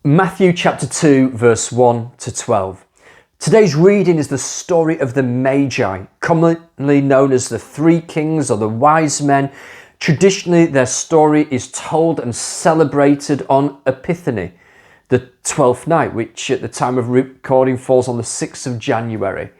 Matthew chapter 2, verse 1 to 12. Today's reading is the story of the Magi, commonly known as the three kings or the wise men. Traditionally, their story is told and celebrated on Epiphany, the 12th night, which at the time of recording falls on the 6th of January.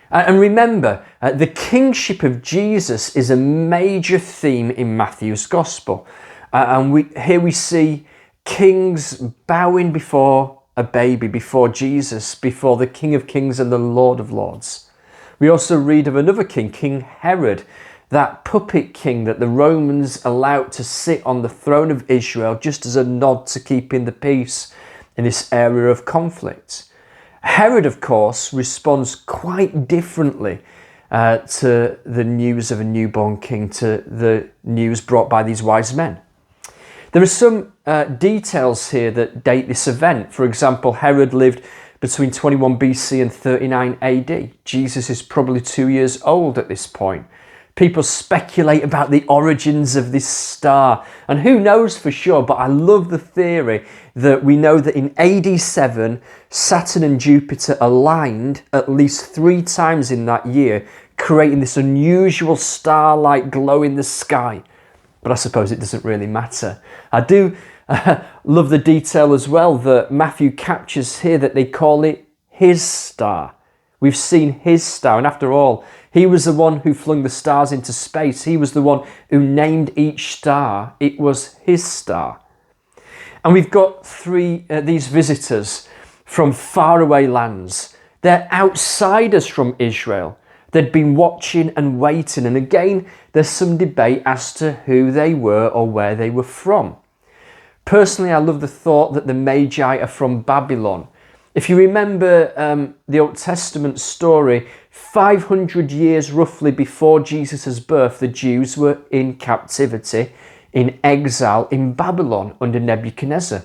And remember, the kingship of Jesus is a major theme in Matthew's Gospel. Here we see kings bowing before a baby, before Jesus, before the King of Kings and the Lord of Lords. We also read of another king, King Herod, that puppet king that the Romans allowed to sit on the throne of Israel just as a nod to keeping the peace in this area of conflict. Herod, of course, responds quite differently to the news of a newborn king, to the news brought by these wise men. There are some details here that date this event. For example, Herod lived between 21 BC and 39 AD. Jesus is probably 2 years old at this point. People speculate about the origins of this star, and who knows for sure, but I love the theory that we know that in AD 7, Saturn and Jupiter aligned at least 3 times in that year, creating this unusual star-like glow in the sky. But I suppose it doesn't really matter. I do love the detail as well that Matthew captures here, that they call it his star. We've seen his star, and after all, he was the one who flung the stars into space. He was the one who named each star. It was his star. And we've got these visitors from faraway lands. They're outsiders from Israel. They'd been watching and waiting, and again, there's some debate as to who they were or where they were from. Personally, I love the thought that the Magi are from Babylon. If you remember the Old Testament story, 500 years roughly before Jesus' birth, the Jews were in captivity, in exile in Babylon under Nebuchadnezzar.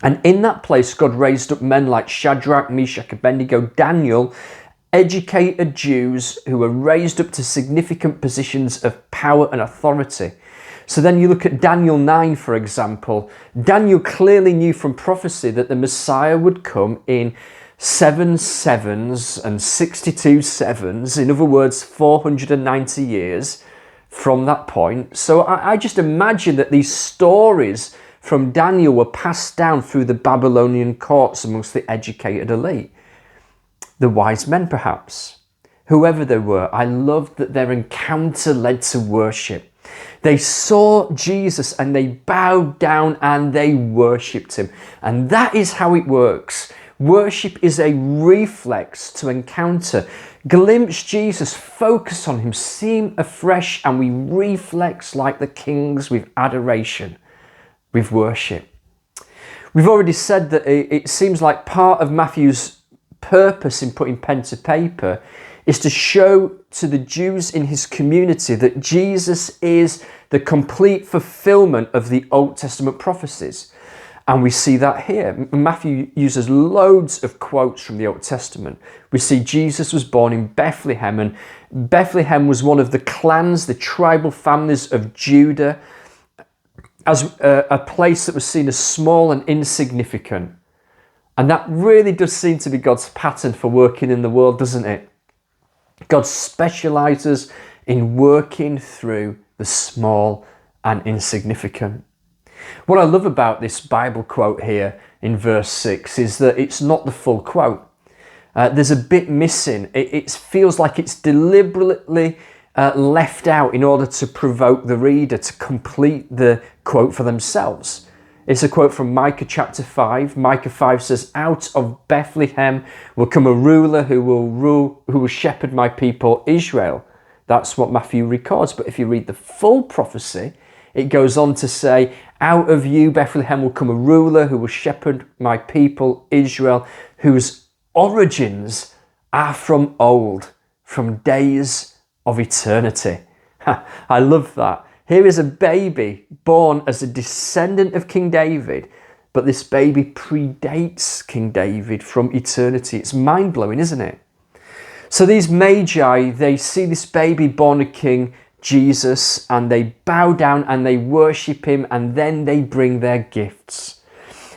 And in that place, God raised up men like Shadrach, Meshach, Abednego, Daniel, educated Jews who were raised up to significant positions of power and authority. So then you look at Daniel 9, for example. Daniel clearly knew from prophecy that the Messiah would come in 7 sevens and 62 sevens. In other words, 490 years from that point. So I just imagine that these stories from Daniel were passed down through the Babylonian courts amongst the educated elite. The wise men, perhaps. Whoever they were, I loved that their encounter led to worship. They saw Jesus and they bowed down and they worshipped him. And that is how it works. Worship is a reflex to encounter. Glimpse Jesus, focus on him, see him afresh, and we reflex like the kings with adoration, with worship. We've already said that it seems like part of Matthew's purpose in putting pen to paper is to show to the Jews in his community that Jesus is the complete fulfillment of the Old Testament prophecies. And we see that here. Matthew uses loads of quotes from the Old Testament. We see Jesus was born in Bethlehem, and Bethlehem was one of the clans, the tribal families of Judah, as a place that was seen as small and insignificant. And that really does seem to be God's pattern for working in the world, doesn't it? God specializes in working through the small and insignificant. What I love about this Bible quote here in verse 6 is that it's not the full quote. There's a bit missing. It feels like it's deliberately left out in order to provoke the reader to complete the quote for themselves. It's a quote from Micah chapter 5. Micah 5 says, "Out of Bethlehem will come a ruler who will shepherd my people Israel." That's what Matthew records. But if you read the full prophecy, it goes on to say, "Out of you, Bethlehem, will come a ruler who will shepherd my people Israel, whose origins are from old, from days of eternity." I love that. Here is a baby born as a descendant of King David, but this baby predates King David from eternity. It's mind-blowing, isn't it? So these Magi, they see this baby born a king, Jesus, and they bow down and they worship him, and then they bring their gifts.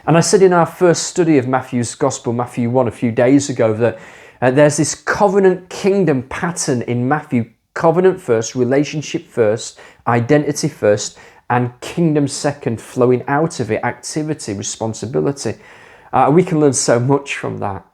And I said in our first study of Matthew's Gospel, Matthew 1, a few days ago, that there's this covenant kingdom pattern in Matthew. Covenant first, relationship first, identity first, and kingdom second, flowing out of it, activity, responsibility. We can learn so much from that.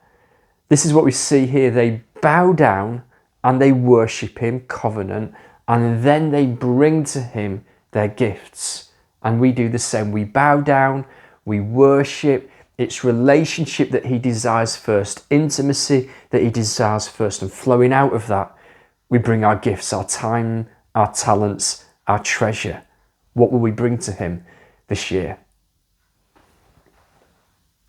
This is what we see here. They bow down and they worship him, covenant, and then they bring to him their gifts. And we do the same. We bow down, we worship. It's relationship that he desires first, intimacy that he desires first, and flowing out of that, we bring our gifts, our time, our talents, our treasure. What will we bring to him this year?